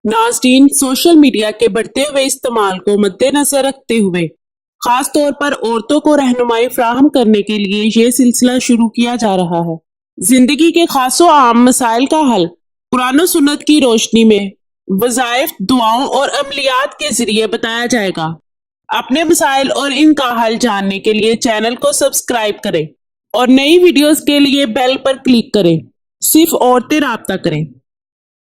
नाज़रीन, social media के बढ़ते हुए इस्तेमाल को मद्देनजर रखते हुए खास तौर पर औरतों को रहनुमाई फराहम करने के लिए ये सिलसिला शुरू किया जा रहा है। जिंदगी के खासो आम मसाइल का हल कुरान और सुन्नत की रोशनी में वज़ाइफ, दुआओं और अमलियात के जरिए बताया जाएगा। अपने मसाइल और इनका हल जानने के लिए चैनल को सब्सक्राइब करें और नई वीडियोस के लिए बेल पर क्लिक करें। सिर्फ औरतें राब्ता करें।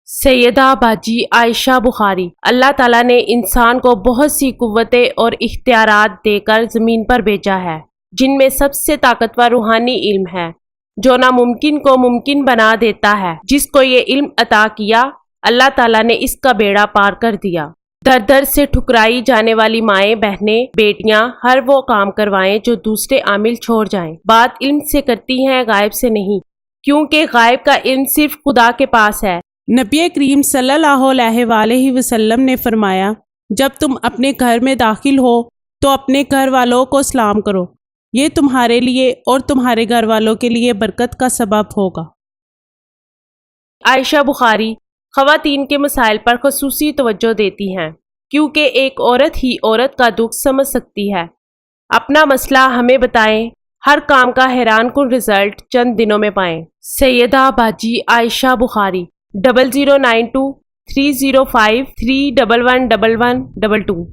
सैयदा बाजी आयशा बुखारी। अल्लाह ताला ने इंसान को बहुत सी कुव्वतें और इख्तियारात देकर ज़मीन पर भेजा है, जिनमें सबसे ताकतवर रूहानी इल्म है जो नामुमकिन को मुमकिन बना देता है। जिसको ये इल्म अता किया, अल्लाह ताला ने इसका बेड़ा पार कर दिया। दर दर से ठुकराई जाने वाली माएँ, बहनें, बेटियां हर वो काम करवाएं जो दूसरे आमिल छोड़ जाएं। बात इल्म से करती हैं, गायब से नहीं, क्योंकि गायब का इल्म सिर्फ खुदा के पास है। नबी करीम सल्लल्लाहु अलैहि वसल्लम ने फरमाया, जब तुम अपने घर में दाखिल हो तो अपने घर वालों को सलाम करो, ये तुम्हारे लिए और तुम्हारे घर वालों के लिए बरकत का सबब होगा। आयशा बुखारी ख़वातीन के मसाइल पर ख़ुसूसी तवज्जो देती हैं, क्योंकि एक औरत ही औरत का दुख समझ सकती है। अपना मसला हमें बताएं, हर काम का हैरान कुन रिजल्ट चंद दिनों में पाएं। सैयदा बाजी आयशा बुखारी 0092 305 3111122।